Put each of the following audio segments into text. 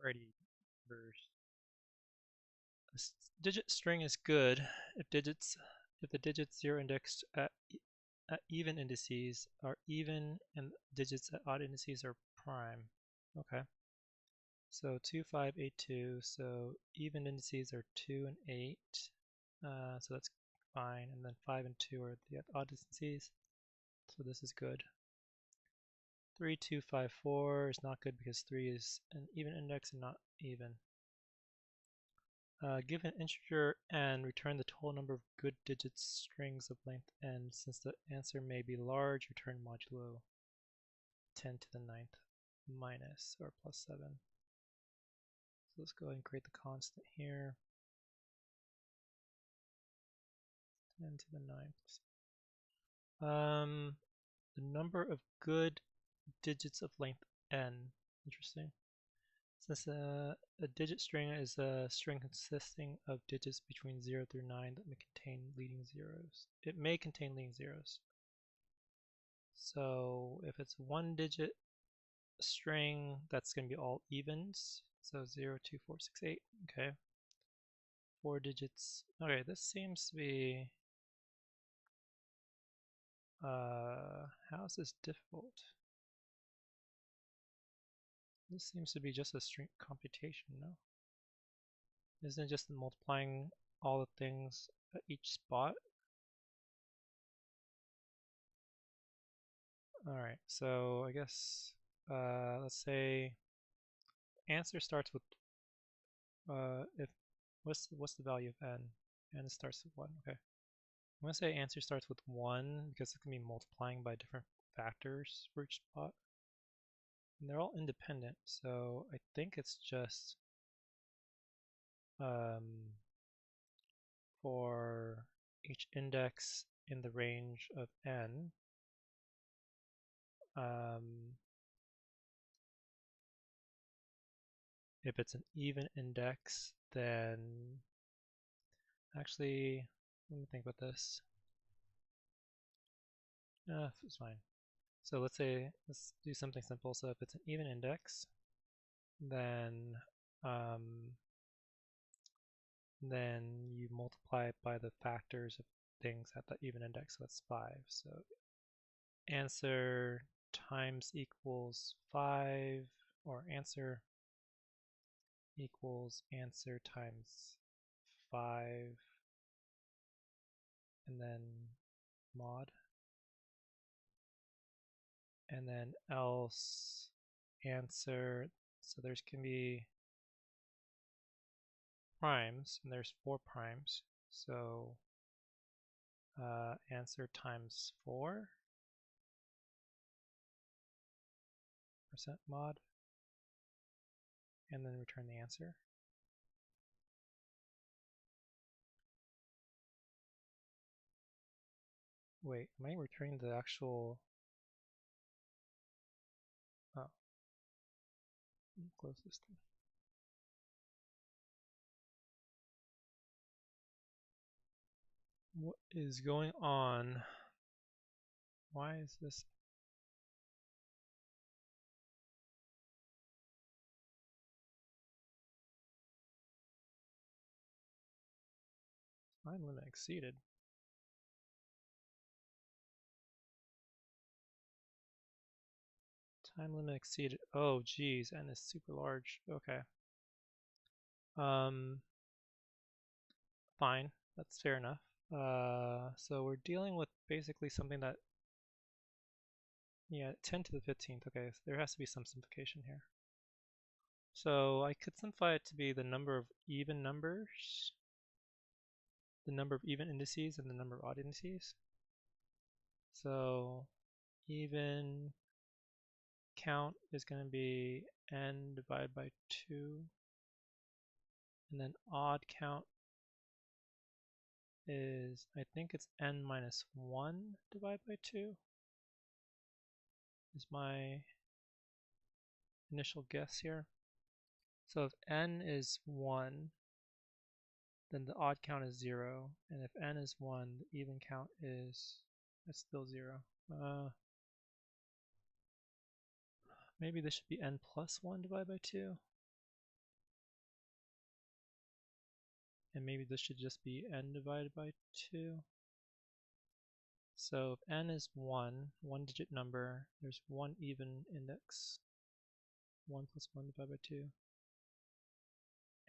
already numbers. A digit string is good if the digits 0 indexed at even indices are even and digits at odd indices are prime. Okay. So 2, 5, 8, 2. So even indices are 2 and 8. So that's fine. And then 5 and 2 are the odd indices. So this is good. 3, 2, 5, 4 is not good because 3 is an even index and not even. Give an integer n, return the total number of good digits strings of length n. Since the answer may be large, return modulo 10 to the 9th minus or plus 7. So let's go ahead and create the constant here. 10 to the 9th. The number of good digits of length n. Interesting. Since a digit string is a string consisting of digits between 0 through 9 that may contain leading zeros. It may contain leading zeros. So if it's one digit string, that's going to be all evens. So 0, 2, 4, 6, 8. Okay. 4 digits. Okay, this seems to be... how is this difficult? This seems to be just a string computation, no? Isn't it just multiplying all the things at each spot? Alright, so I guess let's say answer starts with if what's the value of n? N starts with 1. Okay. I'm gonna say answer starts with 1 because it can be multiplying by different factors for each spot. And they're all independent, so I think it's just for each index in the range of n, if it's an even index, then actually, let me think about this. It's fine. So let's do something simple. So if it's an even index, then you multiply it by the factors of things at that even index, so that's 5. So answer times equals 5, or answer equals answer times 5, and then mod, and then else answer. So there's can be primes, and there's 4 primes. So answer times 4 % mod, and then return the answer. Wait, am I returning the actual? Oh, let me close this thing. What is going on? Why is this? Time limit exceeded. Time limit exceeded. Oh, geez, n is super large. Okay. Fine. That's fair enough. So we're dealing with basically something that, yeah, 10 to the 15th. Okay, so there has to be some simplification here. So I could simplify it to be the number of even numbers, the number of even indices, and the number of odd indices. So even count is going to be n divided by 2, and then odd count is, I think it's n minus 1 divided by 2 is my initial guess here. So if n is 1, then the odd count is 0, and if n is 1, the even count is, that's still 0. Maybe this should be n plus 1 divided by 2. and maybe this should just be n divided by 2. So if n is 1 digit number, there's one even index. 1 plus 1 divided by 2.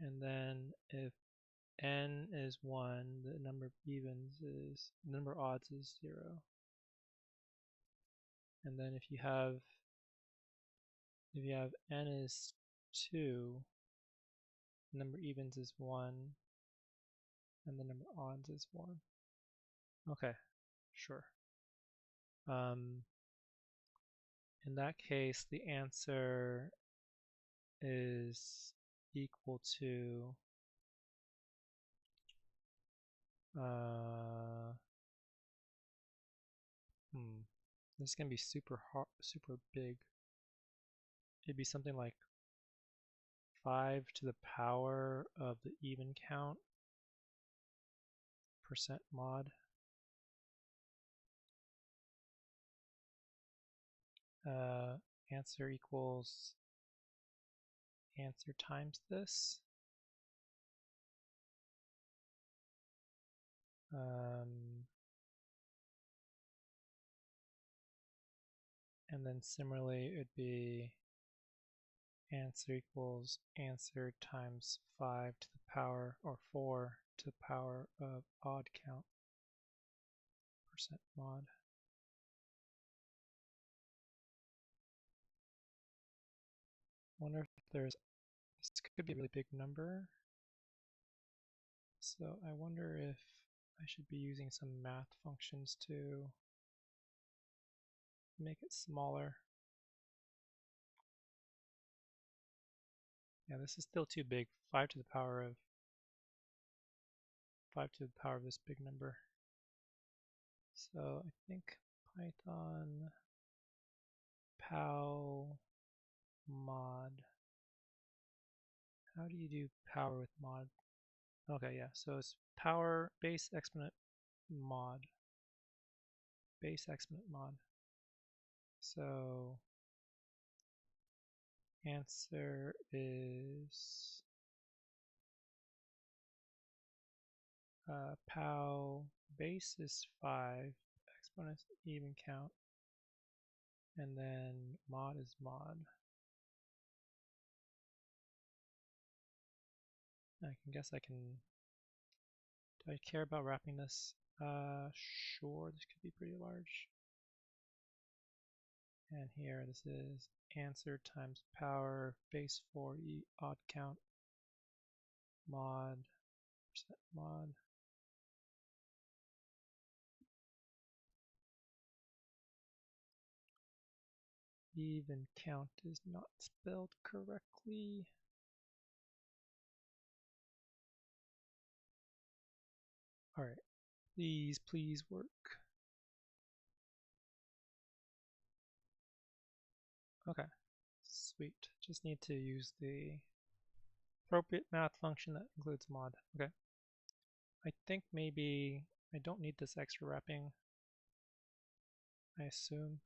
And then if n is 1, the number of odds is 0. And then if you have n is 2, the number of evens is 1, and the number of odds is 1. Okay, sure. In that case, the answer is equal to this is gonna be super big. It'd be something like 5 to the power of the even count percent mod. Answer equals answer times this. And then similarly, it would be answer equals answer times 5 to the power, or 4 to the power of odd count percent mod. Wonder if this could be a really big number. So I wonder if I should be using some math functions to make it smaller. Yeah, this is still too big. 5 to the power of this big number. So I think Python pow mod. How do you do power with mod? Okay, yeah, so it's power base exponent mod. Base exponent mod. So answer is pow base is 5, exponent is even count, and then mod is mod. I guess I can. Do I care about wrapping this? Sure, this could be pretty large. And here, this is answer times power base 4e odd count mod percent mod. Even count is not spelled correctly. All right, please work. Okay, sweet. Just need to use the appropriate math function that includes mod. Okay. I think maybe I don't need this extra wrapping. I assume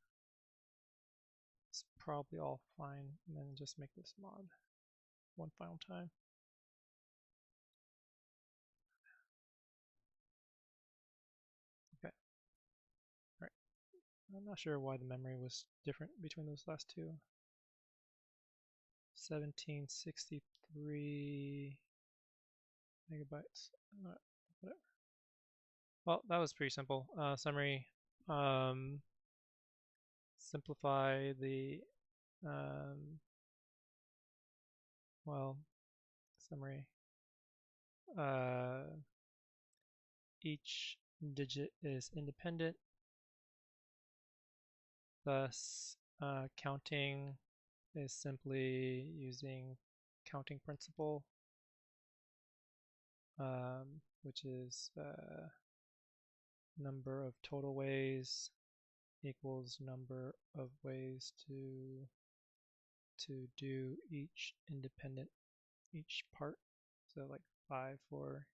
it's probably all fine, and then just make this mod one final time. Okay. All right. I'm not sure why the memory was different between those last two. 1763 megabytes. Whatever. Well, that was pretty simple. Summary. Simplify the summary. Each digit is independent, thus counting is simply using counting principle, which is number of total ways equals number of ways to do each part. So like 5 for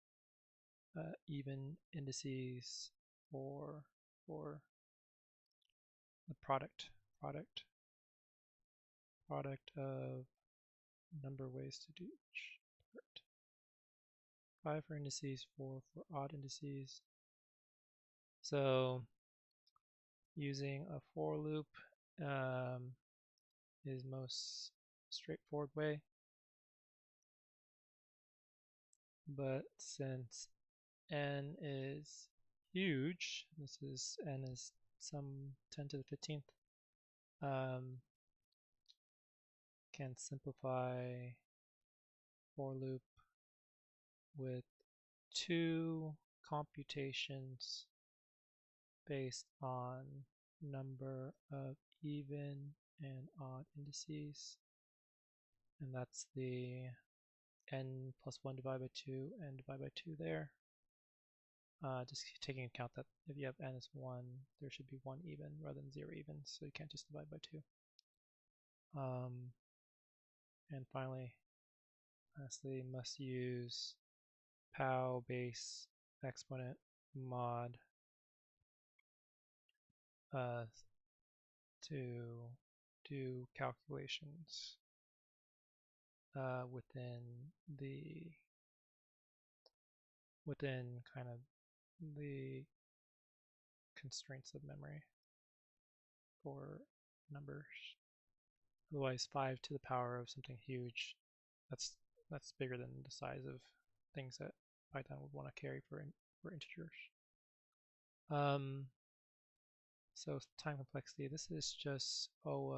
even indices, for the product of number of ways to do each part. 5 for indices, 4 for odd indices. So using a for loop is most straightforward way. But since n is huge, this is n is some 10 to the 15th, can simplify for loop with 2 computations based on number of even and odd indices, and that's the n plus 1 divided by 2 and divided by 2 there. Just taking into account that if you have n is 1, there should be 1 even rather than 0 even, so you can't just divide by 2. And finally, lastly, must use pow base exponent mod to do calculations within kind of the constraints of memory for numbers. Otherwise, 5 to the power of something huge, that's bigger than the size of things that Python would want to carry for integers. So time complexity, this is just O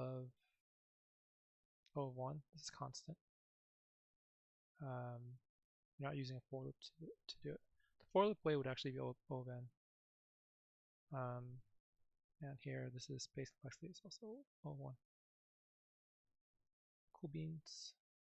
of 1. This is constant. You're not using a for loop to do it. The for loop way would actually be O of n. And here, this is space complexity is also O of 1. Cool beans.